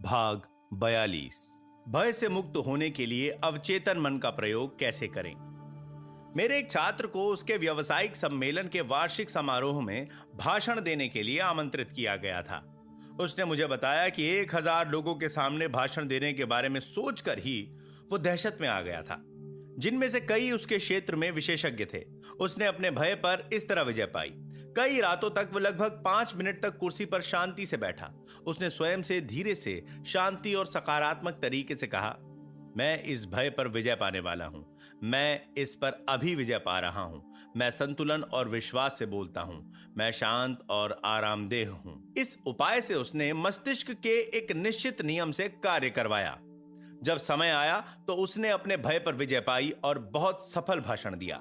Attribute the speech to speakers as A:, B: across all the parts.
A: भाग 42। भय से मुक्त होने के लिए अवचेतन मन का प्रयोग कैसे करें। मेरे एक छात्र को उसके व्यावसायिक सम्मेलन के वार्षिक समारोह में भाषण देने के लिए आमंत्रित किया गया था। उसने मुझे बताया कि 1000 लोगों के सामने भाषण देने के बारे में सोचकर ही वो दहशत में आ गया था, जिनमें से कई उसके क्षेत्र में विशेषज्ञ थे। उसने अपने भय पर इस तरह विजय पाई। कई रातों तक वो लगभग 5 मिनट तक कुर्सी पर शांति से बैठा। उसने स्वयं से धीरे से शांति और सकारात्मक तरीके से कहा, मैं इस भय पर विजय पाने वाला हूं। मैं इस पर अभी विजय पा रहा हूं। मैं संतुलन और विश्वास से बोलता हूं। मैं शांत और आरामदेह हूं। इस उपाय से उसने मस्तिष्क के एक निश्चित नियम से कार्य करवाया। जब समय आया तो उसने अपने भय पर विजय पाई और बहुत सफल भाषण दिया।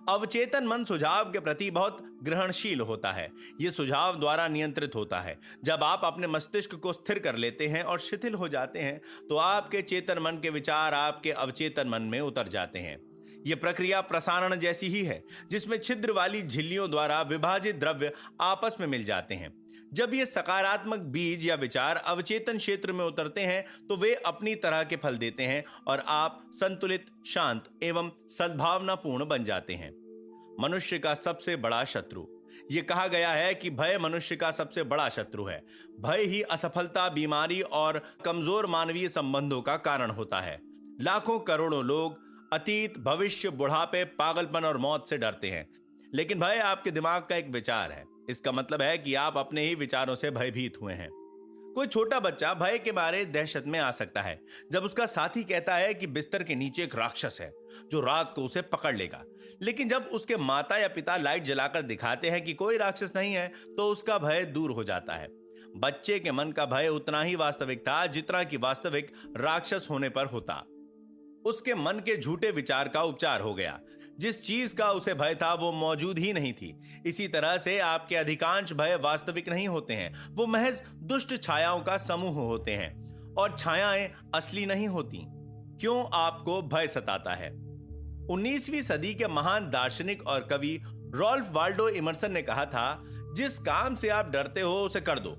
A: अवचेतन मन सुझाव के प्रति बहुत ग्रहणशील होता है। यह सुझाव द्वारा नियंत्रित होता है। जब आप अपने मस्तिष्क को स्थिर कर लेते हैं और शिथिल हो जाते हैं तो आपके चेतन मन के विचार आपके अवचेतन मन में उतर जाते हैं। यह प्रक्रिया प्रसारण जैसी ही है, जिसमें छिद्र वाली झिल्लियों द्वारा विभाजित द्रव्य आपस में मिल जाते हैं। जब ये सकारात्मक बीज या विचार अवचेतन क्षेत्र में उतरते हैं तो वे अपनी तरह के फल देते हैं और आप संतुलित, शांत एवं सद्भावनापूर्ण बन जाते हैं। मनुष्य का सबसे बड़ा शत्रु। यह कहा गया है कि भय मनुष्य का सबसे बड़ा शत्रु है। भय ही असफलता, बीमारी और कमजोर मानवीय संबंधों का कारण होता है। लाखों करोड़ों लोग अतीत, भविष्य, बुढ़ापे, पागलपन और मौत से डरते हैं, लेकिन भय आपके दिमाग का एक विचार है। इसका मतलब है कि आप अपने ही विचारों से भयभीत हुए हैं। कोई छोटा बच्चा भय के मारे दहशत में आ सकता है जब उसका साथी कहता है कि बिस्तर के नीचे एक राक्षस है जो रात को उसे पकड़ लेगा। लेकिन जब उसके माता या पिता लाइट जलाकर दिखाते हैं कि कोई राक्षस नहीं है तो उसका भय दूर हो जाता है। बच्चे के मन का भय उतना ही वास्तविक था जितना कि वास्तविक राक्षस होने पर होता। उसके मन के झूठे विचार का उपचार हो गया। जिस चीज का उसे भय था वो मौजूद ही नहीं थी। इसी तरह से आपके अधिकांश भय वास्तविक नहीं होते हैं। वो महज दुष्ट छायाओं का समूह होते हैं और छायाएं असली नहीं होती। क्यों आपको भय सताता है? 19वीं सदी के महान दार्शनिक और कवि रॉल्फ वाल्डो इमर्सन ने कहा था, जिस काम से आप डरते हो उसे कर दो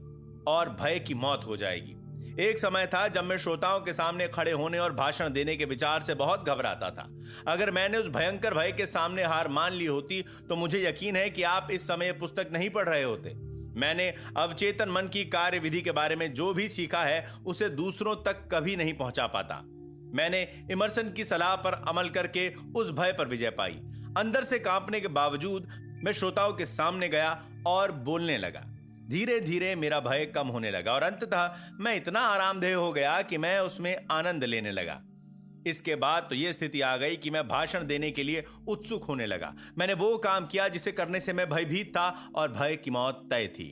A: और भय की मौत हो जाएगी। एक समय था जब मैं श्रोताओं के सामने खड़े होने और भाषण देने के विचार से बहुत घबराता था। अगर मैंने उस भयंकर भय के सामने हार मान ली होती तो मुझे यकीन है कि आप इस समय पुस्तक नहीं पढ़ रहे होते। मैंने अवचेतन मन की कार्यविधि के बारे में जो भी सीखा है उसे दूसरों तक कभी नहीं पहुंचा पाता। मैंने इमर्सन की सलाह पर अमल करके उस भय पर विजय पाई। अंदर से कांपने के बावजूद मैं श्रोताओं के सामने गया और बोलने लगा। धीरे धीरे मेरा भय कम होने लगा और अंततः मैं इतना आरामदेह हो गया कि मैं उसमें आनंद लेने लगा। इसके बाद तो यह स्थिति आ गई कि मैं भाषण देने के लिए उत्सुक होने लगा। मैंने वो काम किया जिसे करने से मैं भयभीत था और भय की मौत तय थी।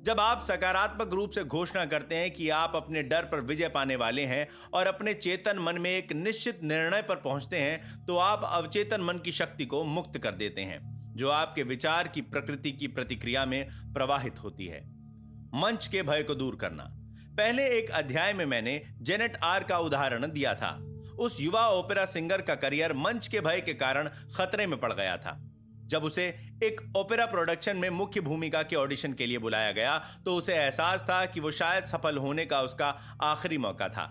A: जब आप सकारात्मक रूप से घोषणा करते हैं कि आप अपने डर पर विजय पाने वाले हैं और अपने चेतन मन में एक निश्चित निर्णय पर पहुंचते हैं तो आप अवचेतन मन की शक्ति को मुक्त कर देते हैं, जो आपके विचार की प्रकृति की प्रतिक्रिया में प्रवाहित होती है। मंच के भय को दूर करना। पहले एक अध्याय में मैंने जेनेट आर का उदाहरण दिया था। उस युवा ओपेरा सिंगर का करियर मंच के भय के कारण खतरे में पड़ गया था। जब उसे एक ओपेरा प्रोडक्शन में मुख्य भूमिका के ऑडिशन के लिए बुलाया गया तो उसे एहसास था कि वो शायद सफल होने का उसका आखिरी मौका था,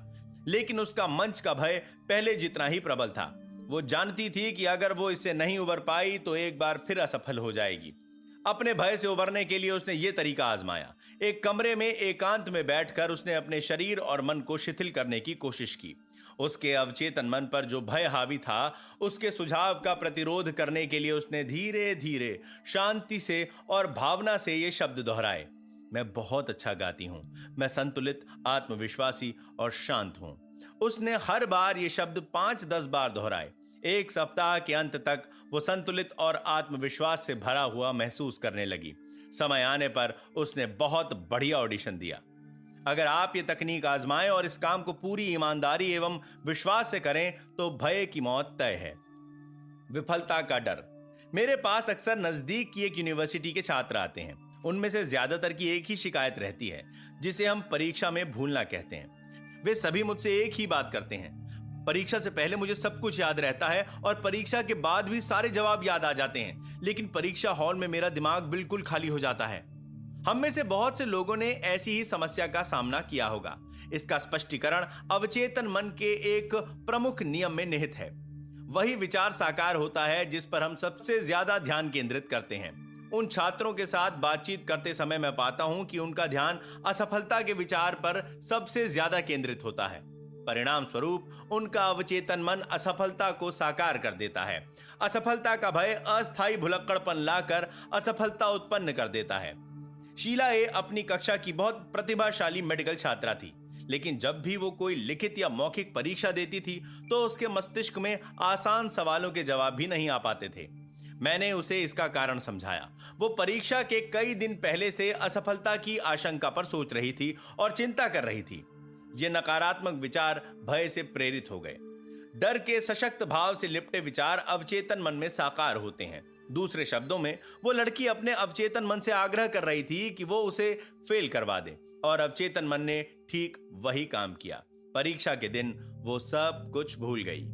A: लेकिन उसका मंच का भय पहले जितना ही प्रबल था। वो जानती थी कि अगर वो इससे नहीं उबर पाई तो एक बार फिर असफल हो जाएगी। अपने भय से उबरने के लिए उसने ये तरीका आजमाया। एक कमरे में एकांत में बैठकर उसने अपने शरीर और मन को शिथिल करने की कोशिश की। उसके अवचेतन मन पर जो भय हावी था उसके सुझाव का प्रतिरोध करने के लिए उसने धीरे धीरे, शांति से और भावना से ये शब्द दोहराए, मैं बहुत अच्छा गाती हूं, मैं संतुलित, आत्मविश्वासी और शांत हूं। उसने हर बार ये शब्द 5-10 बार दोहराए। एक सप्ताह के अंत तक वो संतुलित और आत्मविश्वास से भरा हुआ महसूस करने लगी। समय आने पर उसने बहुत बढ़िया ऑडिशन दिया। अगर आप ये तकनीक आजमाएं और इस काम को पूरी ईमानदारी एवं विश्वास से करें तो भय की मौत तय है। विफलता का डर। मेरे पास अक्सर नजदीक की एक यूनिवर्सिटी के छात्र आते हैं। उनमें से ज्यादातर की एक ही शिकायत रहती है, जिसे हम परीक्षा में भूलना कहते हैं। वे सभी मुझसे एक ही बात करते हैं, परीक्षा से पहले मुझे सब कुछ याद रहता है और परीक्षा के बाद भी सारे जवाब याद आ जाते हैं, लेकिन परीक्षा हॉल में मेरा दिमाग बिल्कुल खाली हो जाता है। हम में से बहुत से लोगों ने ऐसी ही समस्या का सामना किया होगा। इसका स्पष्टीकरण अवचेतन मन के एक प्रमुख नियम में निहित है। वही विचार साकार होता है जिस पर हम सबसे ज्यादा ध्यान केंद्रित करते हैं। उन छात्रों के साथ बातचीत करते समय मैं पाता हूं कि उनका ध्यान असफलता के विचार पर सबसे ज्यादा केंद्रित होता है। परिणाम स्वरूप उनका अवचेतन मन असफलता को साकार कर देता है। असफलता का भय अस्थायी भुलक्कड़पन लाकर असफलता उत्पन्न कर देता है। शीला ए अपनी कक्षा की बहुत प्रतिभाशाली मेडिकल छात्रा थी, लेकिन जब भी वो कोई लिखित या मौखिक परीक्षा देती थी तो उसके मस्तिष्क में आसान सवालों के जवाब भी नहीं आ पाते थे। मैंने उसे इसका कारण समझाया। वो परीक्षा के कई दिन पहले से असफलता की आशंका पर सोच रही थी और चिंता कर रही थी। ये नकारात्मक विचार भय से प्रेरित हो गए। डर के सशक्त भाव से लिपटे विचार अवचेतन मन में साकार होते हैं। दूसरे शब्दों में, वो लड़की अपने अवचेतन मन से आग्रह कर रही थी कि वो उसे फेल करवा दे, और अवचेतन मन ने ठीक वही काम किया। परीक्षा के दिन वो सब कुछ भूल गई।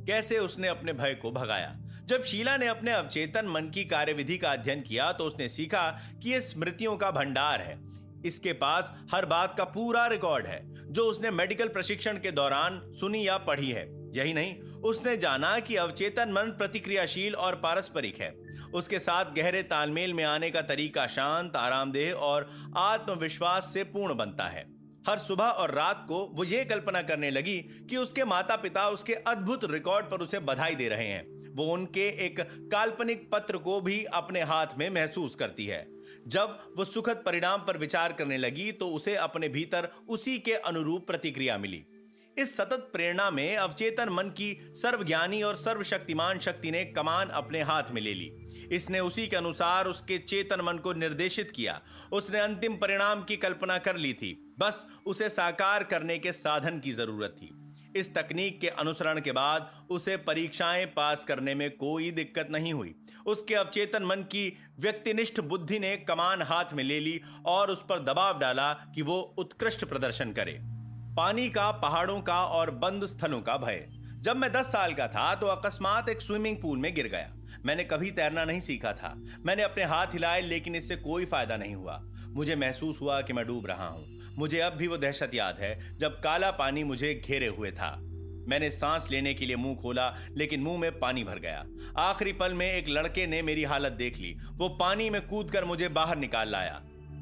A: कैसे उसने अपने भय को भगाया? जब शीला ने अपने अवचेतन मन की कार्यविधि का अध्ययन किया तो उसने सीखा कि यह स्मृतियों का भंडार है। इसके पास हर बात का पूरा रिकॉर्ड है जो उसने मेडिकल प्रशिक्षण के दौरान सुनी या पढ़ी है। यही नहीं, उसने जाना कि अवचेतन मन प्रतिक्रियाशील और पारस्परिक है। उसके साथ गहरे तालमेल में आने का तरीका शांत, आरामदेह और आत्मविश्वास से पूर्ण बनता है। हर सुबह और रात को वो ये कल्पना करने लगी कि उसके माता पिता उसके अद्भुत रिकॉर्ड पर उसे बधाई दे रहे हैं। वो उनके एक काल्पनिक पत्र को भी अपने हाथ में महसूस करती है। जब वो सुखद परिणाम पर विचार करने लगी तो उसे अपने भीतर उसी के अनुरूप प्रतिक्रिया मिली। इस सतत प्रेरणा में अवचेतन मन की सर्वज्ञानी और सर्वशक्तिमान शक्ति ने कमान अपने हाथ में ले ली। इसने उसी के अनुसार उसके चेतन मन को निर्देशित किया। उसने अंतिम परिणाम की कल्पना कर ली थी, बस उसे साकार करने के साधन की जरूरत थी। इस तकनीक के अनुसरण के बाद उसे परीक्षाएं पास करने में कोई दिक्कत नहीं हुई। उसके अवचेतन मन की व्यक्तिनिष्ठ बुद्धि ने कमान हाथ में ले ली और उस पर दबाव डाला कि वो उत्कृष्ट प्रदर्शन करे। पानी का, पहाड़ों का और बंद स्थलों का भय। जब मैं 10 साल का था तो अकस्मात एक स्विमिंग पूल में गिर गया। मैंने कभी तैरना नहीं सीखा था। मैंने अपने हाथ हिलाए लेकिन इससे कोई फायदा नहीं हुआ। मुझे महसूस हुआ कि मैं डूब रहा हूं। मुझे अब भी वो दहशत याद है जब काला पानी मुझे घेरे हुए था। मैंने सांस लेने के लिए मुंह खोला लेकिन मुंह में पानी भर गया। आखिरी पल में एक लड़के ने मेरी हालत देख ली। वो पानी में कूदकर मुझे बाहर निकाल लाया।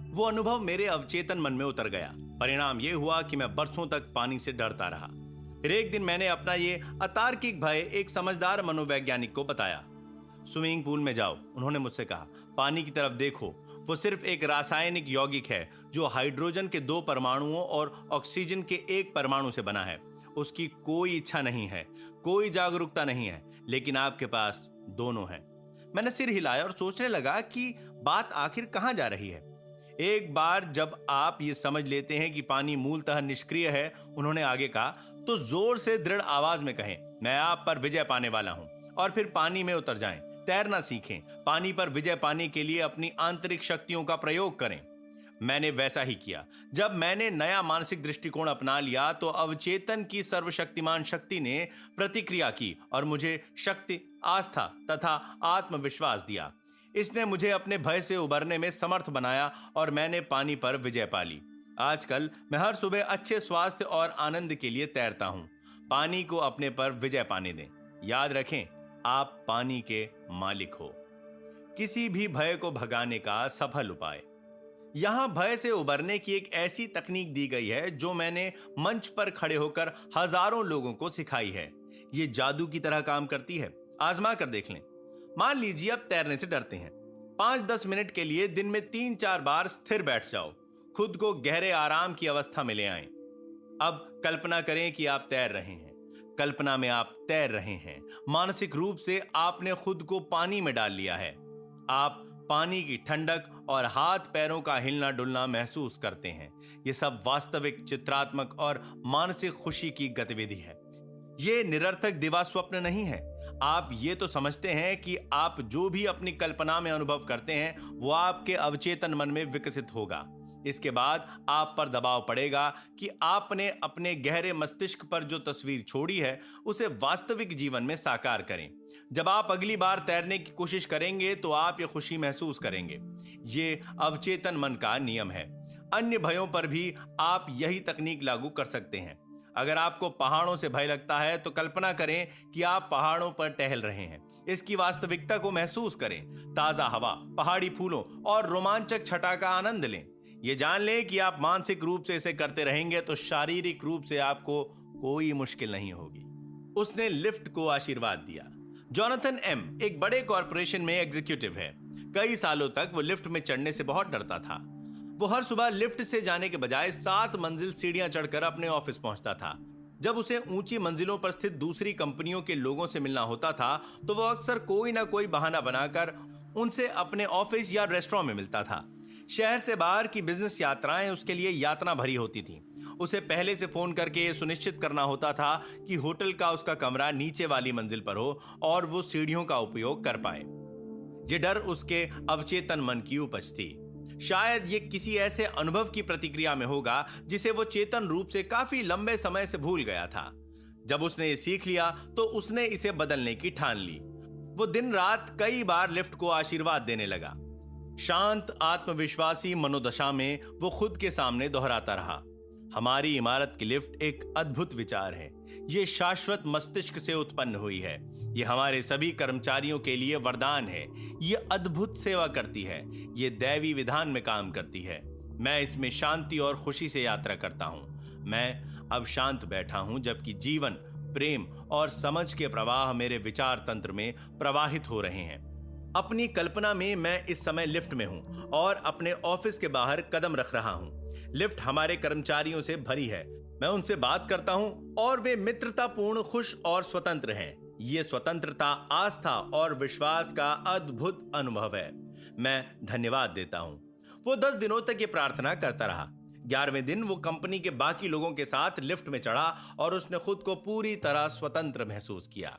A: वो अनुभव मेरे अवचेतन मन में उतर गया। परिणाम यह हुआ कि मैं बरसों तक पानी से डरता रहा। फिर एक दिन मैंने अपना ये अतार्किक भय एक समझदार मनोवैज्ञानिक को बताया। स्विमिंग पूल में जाओ, उन्होंने मुझसे कहा। पानी की तरफ देखो। वो सिर्फ एक रासायनिक यौगिक है जो हाइड्रोजन के 2 परमाणुओं और ऑक्सीजन के 1 परमाणु से बना है। उसकी कोई इच्छा नहीं है, कोई जागरूकता नहीं है, लेकिन आपके पास दोनों हैं। मैंने सिर हिलाया और सोचने लगा कि बात आखिर कहां जा रही है। एक बार जब आप ये समझ लेते हैं कि पानी मूलतः निष्क्रिय है, उन्होंने आगे कहा, तो जोर से दृढ़ आवाज में कहें, मैं आप पर विजय पाने वाला हूं, और फिर पानी में उतर जाएं। तैरना सीखें। पानी पर विजय पाने के लिए अपनी आंतरिक शक्तियों का प्रयोग करें। मैंने वैसा ही किया। जब मैंने नया मानसिक दृष्टिकोण अपना लिया तो अवचेतन की सर्वशक्तिमान शक्ति ने प्रतिक्रिया की और मुझे शक्ति, आस्था तथा आत्मविश्वास दिया। इसने मुझे अपने भय से उबरने में समर्थ बनाया और मैंने पानी पर विजय पा ली। आजकल मैं हर सुबह अच्छे स्वास्थ्य और आनंद के लिए तैरता हूं। पानी को अपने पर विजय पाने दें। याद रखें, आप पानी के मालिक हो। किसी भी भय को भगाने का सफल उपाय। यहां भय से उबरने की एक ऐसी तकनीक दी गई है जो मैंने मंच पर खड़े होकर हजारों लोगों को सिखाई है। ये जादू की तरह काम करती है। आजमा कर देख लें। मान लीजिए आप तैरने से डरते हैं। 5-10 मिनट के लिए दिन में 3-4 बार स्थिर बैठ जाओ। खुद को गहरे आराम की अवस्था में ले आएं। अब कल्पना करें कि आप तैर रहे हैं। कल्पना में आप तैर रहे हैं। मानसिक रूप से आपने खुद को पानी में डाल लिया है। आप पानी की ठंडक और हाथ पैरों का हिलना डुलना महसूस करते हैं। यह सब वास्तविक, चित्रात्मक और मानसिक खुशी की गतिविधि है। यह निरर्थक दिवा स्वप्न नहीं है। आप ये तो समझते हैं कि आप जो भी अपनी कल्पना में अनुभव करते हैं वो आपके अवचेतन मन में विकसित होगा। इसके बाद आप पर दबाव पड़ेगा कि आपने अपने गहरे मस्तिष्क पर जो तस्वीर छोड़ी है उसे वास्तविक जीवन में साकार करें। जब आप अगली बार तैरने की कोशिश करेंगे तो आप ये खुशी महसूस करेंगे। ये अवचेतन मन का नियम है। अन्य भयों पर भी आप यही तकनीक लागू कर सकते हैं। अगर आपको पहाड़ों से भय लगता है तो कल्पना करें कि आप पहाड़ों पर टहल रहे हैं। इसकी वास्तविकता को महसूस करें। ताजा हवा, पहाड़ी फूलों और रोमांचक छटा का आनंद लें। ये जान लें कि आप मानसिक रूप से इसे करते रहेंगे तो शारीरिक रूप से आपको कोई मुश्किल नहीं होगी। उसने लिफ्ट को आशीर्वाद दिया। जोनाथन एम एक बड़े कॉरपोरेशन में एग्जीक्यूटिव है। कई सालों तक वो लिफ्ट में चढ़ने से बहुत डरता था। वो हर सुबह लिफ्ट से जाने के बजाय 7 मंजिल सीढ़ियां चढ़कर अपने ऑफिस पहुंचता था। जब उसे ऊंची मंजिलों पर स्थित दूसरी कंपनियों के लोगों से मिलना होता था तो वो अक्सर कोई ना कोई बहाना बनाकर उनसे अपने ऑफिस या रेस्टोरेंट में मिलता था। शहर से बाहर की बिजनेस यात्राएं उसके लिए यातना भरी होती थीं। उसे पहले से फोन करके ये सुनिश्चित करना होता था कि होटल का उसका कमरा नीचे वाली मंजिल पर हो और वो सीढ़ियों का उपयोग कर पाए। ये डर उसके अवचेतन मन की उपज थी। शायद ये किसी ऐसे अनुभव की प्रतिक्रिया में होगा जिसे वो चेतन रूप से काफी लंबे समय से भूल गया था। जब उसने ये सीख लिया तो उसने इसे बदलने की ठान ली। वो दिन रात कई बार लिफ्ट को आशीर्वाद देने लगा। शांत आत्मविश्वासी मनोदशा में वो खुद के सामने दोहराता रहा, हमारी इमारत की लिफ्ट एक अद्भुत विचार है। ये शाश्वत मस्तिष्क से उत्पन्न हुई है। ये हमारे सभी कर्मचारियों के लिए वरदान है। ये अद्भुत सेवा करती है। ये दैवी विधान में काम करती है। मैं इसमें शांति और खुशी से यात्रा करता हूं। मैं अब शांत बैठा हूं जबकि जीवन, प्रेम और समझ के प्रवाह मेरे विचार तंत्र में प्रवाहित हो रहे हैं। अपनी कल्पना में मैं इस समय लिफ्ट में हूं और अपने ऑफिस के बाहर कदम रख रहा हूं। लिफ्ट हमारे कर्मचारियों से भरी है। मैं उनसे बात करता हूं और वे मित्रतापूर्ण, खुश और स्वतंत्र हैं। ये स्वतंत्रता आस्था और विश्वास का अद्भुत अनुभव है। मैं धन्यवाद देता हूं। वो 10 दिनों तक ये प्रार्थना करता रहा। 11वें दिन वो कंपनी के बाकी लोगों के साथ लिफ्ट में चढ़ा और उसने खुद को पूरी तरह स्वतंत्र महसूस किया।